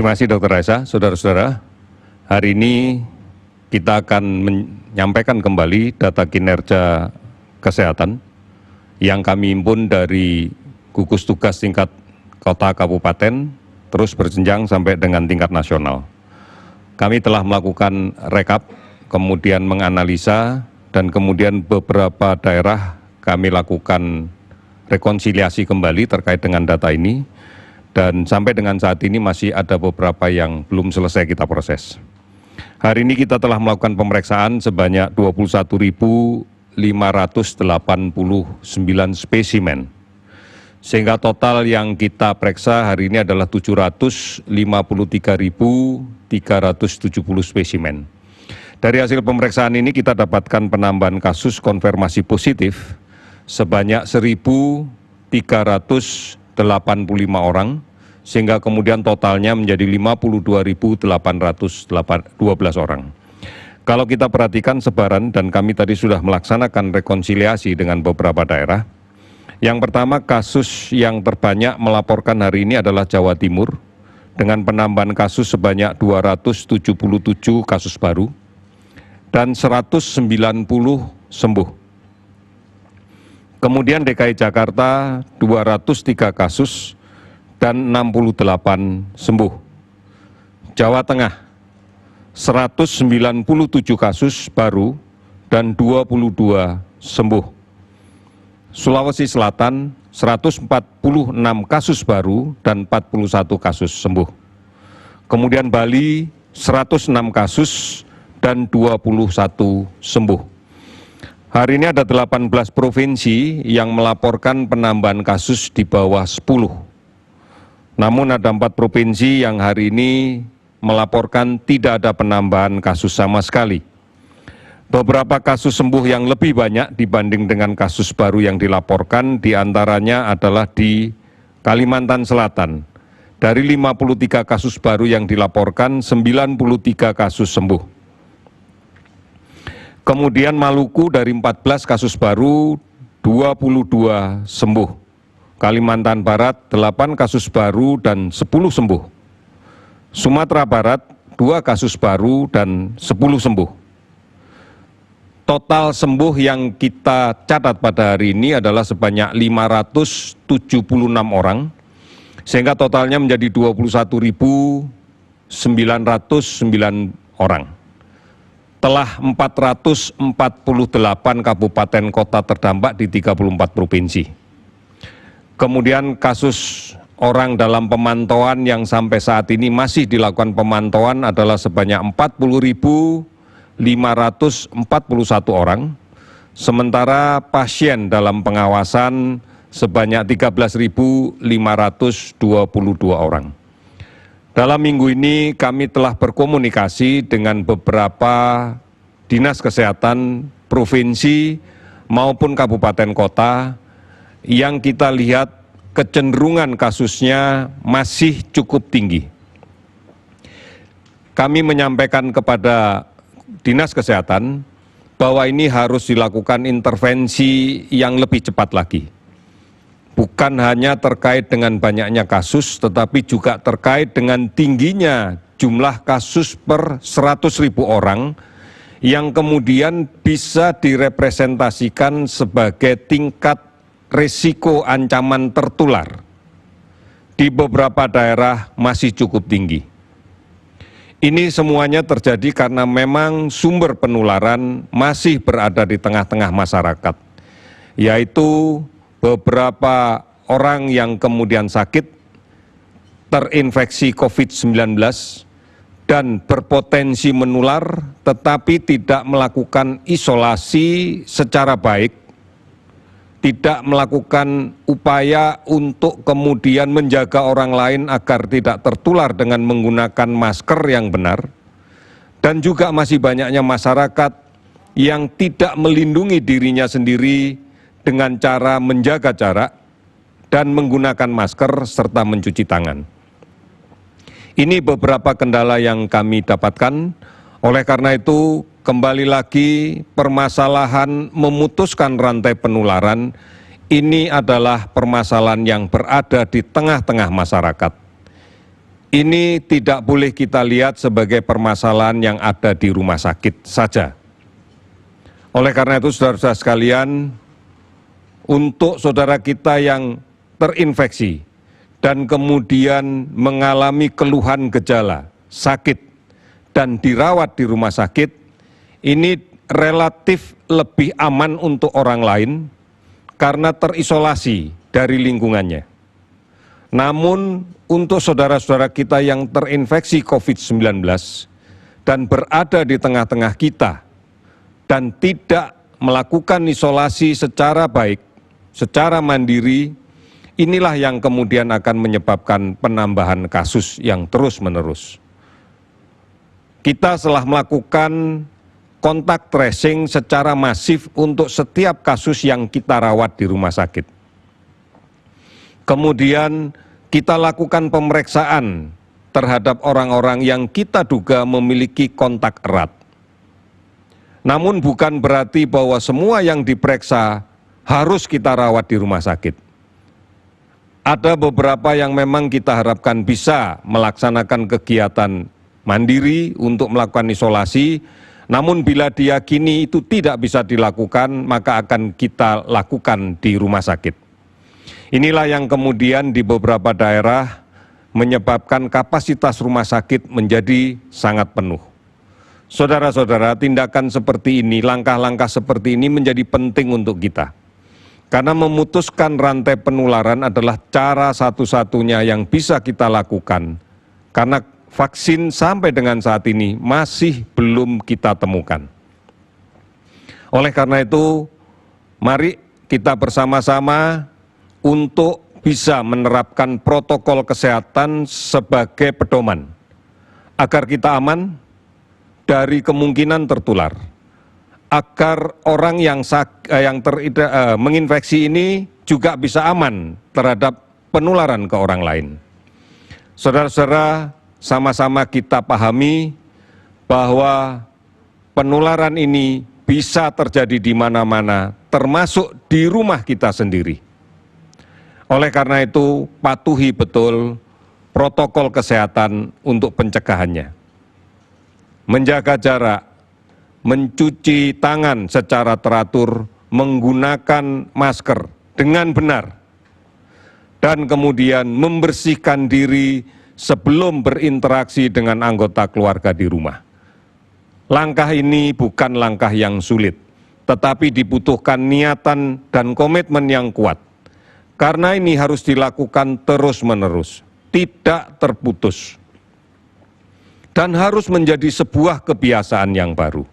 Terima kasih Dr. Raisa. Saudara-saudara, hari ini kita akan menyampaikan kembali data kinerja kesehatan yang kami himpun dari gugus tugas tingkat kota kabupaten, terus berjenjang sampai dengan tingkat nasional. Kami telah melakukan rekap, kemudian menganalisa, dan kemudian beberapa daerah kami lakukan rekonsiliasi kembali terkait dengan data ini. Dan sampai dengan saat ini masih ada beberapa yang belum selesai kita proses. Hari ini kita telah melakukan pemeriksaan sebanyak 21.589 spesimen. Sehingga total yang kita periksa hari ini adalah 753.370 spesimen. Dari hasil pemeriksaan ini kita dapatkan penambahan kasus konfirmasi positif sebanyak 1.385 orang, sehingga kemudian totalnya menjadi 52.812 orang. Kalau kita perhatikan sebaran, dan kami tadi sudah melaksanakan rekonsiliasi dengan beberapa daerah. Yang pertama, kasus yang terbanyak melaporkan hari ini adalah Jawa Timur, dengan penambahan kasus sebanyak 277 kasus baru, dan 190 sembuh. Kemudian DKI Jakarta 203 kasus dan 68 sembuh. Jawa Tengah 197 kasus baru dan 22 sembuh. Sulawesi Selatan 146 kasus baru dan 41 kasus sembuh. Kemudian Bali 106 kasus dan 21 sembuh. Hari ini ada 18 provinsi yang melaporkan penambahan kasus di bawah 10. Namun ada 4 provinsi yang hari ini melaporkan tidak ada penambahan kasus sama sekali. Beberapa kasus sembuh yang lebih banyak dibanding dengan kasus baru yang dilaporkan, diantaranya adalah di Kalimantan Selatan. Dari 53 kasus baru yang dilaporkan, 93 kasus sembuh. Kemudian Maluku dari 14 kasus baru, 22 sembuh. Kalimantan Barat 8 kasus baru dan 10 sembuh. Sumatera Barat 2 kasus baru dan 10 sembuh. Total sembuh yang kita catat pada hari ini adalah sebanyak 576 orang, sehingga totalnya menjadi 21.909 orang. Telah 448 kabupaten kota terdampak di 34 provinsi. Kemudian kasus orang dalam pemantauan yang sampai saat ini masih dilakukan pemantauan adalah sebanyak 40.541 orang, sementara pasien dalam pengawasan sebanyak 13.522 orang. Dalam minggu ini kami telah berkomunikasi dengan beberapa dinas kesehatan provinsi maupun kabupaten kota yang kita lihat kecenderungan kasusnya masih cukup tinggi. Kami menyampaikan kepada dinas kesehatan bahwa ini harus dilakukan intervensi yang lebih cepat lagi. Bukan hanya terkait dengan banyaknya kasus, tetapi juga terkait dengan tingginya jumlah kasus per 100.000 orang yang kemudian bisa direpresentasikan sebagai tingkat risiko ancaman tertular. Di beberapa daerah masih cukup tinggi. Ini semuanya terjadi karena memang sumber penularan masih berada di tengah-tengah masyarakat, yaitu beberapa orang yang kemudian sakit, terinfeksi COVID-19, dan berpotensi menular, tetapi tidak melakukan isolasi secara baik, tidak melakukan upaya untuk kemudian menjaga orang lain agar tidak tertular dengan menggunakan masker yang benar, dan juga masih banyaknya masyarakat yang tidak melindungi dirinya sendiri dengan cara menjaga jarak dan menggunakan masker serta mencuci tangan. Ini beberapa kendala yang kami dapatkan. Oleh karena itu, kembali lagi permasalahan memutuskan rantai penularan ini adalah permasalahan yang berada di tengah-tengah masyarakat. ini tidak boleh kita lihat sebagai permasalahan yang ada di rumah sakit saja. Oleh karena itu, saudara-saudara sekalian, untuk saudara kita yang terinfeksi dan kemudian mengalami keluhan gejala, sakit, dan dirawat di rumah sakit, ini relatif lebih aman untuk orang lain karena terisolasi dari lingkungannya. Namun, untuk saudara-saudara kita yang terinfeksi COVID-19 dan berada di tengah-tengah kita dan tidak melakukan isolasi secara baik, secara mandiri, inilah yang kemudian akan menyebabkan penambahan kasus yang terus-menerus. Kita telah melakukan kontak tracing secara masif untuk setiap kasus yang kita rawat di rumah sakit. Kemudian kita lakukan pemeriksaan terhadap orang-orang yang kita duga memiliki kontak erat. Namun bukan berarti bahwa semua yang diperiksa harus kita rawat di rumah sakit. Ada beberapa yang memang kita harapkan bisa melaksanakan kegiatan mandiri untuk melakukan isolasi, namun bila diyakini itu tidak bisa dilakukan, maka akan kita lakukan di rumah sakit. Inilah yang kemudian di beberapa daerah menyebabkan kapasitas rumah sakit menjadi sangat penuh. Saudara-saudara, tindakan seperti ini, langkah-langkah seperti ini menjadi penting untuk kita. Karena memutuskan rantai penularan adalah cara satu-satunya yang bisa kita lakukan. Karena vaksin sampai dengan saat ini masih belum kita temukan. Oleh karena itu, mari kita bersama-sama untuk bisa menerapkan protokol kesehatan sebagai pedoman, agar kita aman dari kemungkinan tertular, agar orang yang menginfeksi ini juga bisa aman terhadap penularan ke orang lain. Saudara-saudara, sama-sama kita pahami bahwa penularan ini bisa terjadi di mana-mana, termasuk di rumah kita sendiri. Oleh karena itu, patuhi betul protokol kesehatan untuk pencegahannya. Menjaga jarak, mencuci tangan secara teratur, menggunakan masker dengan benar, dan kemudian membersihkan diri sebelum berinteraksi dengan anggota keluarga di rumah. Langkah ini bukan langkah yang sulit, tetapi dibutuhkan niatan dan komitmen yang kuat. Karena ini harus dilakukan terus-menerus, tidak terputus. Dan harus menjadi sebuah kebiasaan yang baru.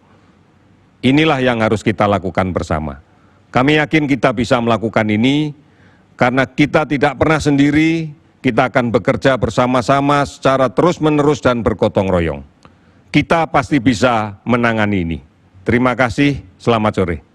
Inilah yang harus kita lakukan bersama. Kami yakin kita bisa melakukan ini, karena kita tidak pernah sendiri, kita akan bekerja bersama-sama secara terus-menerus dan bergotong royong. Kita pasti bisa menangani ini. Terima kasih, selamat sore.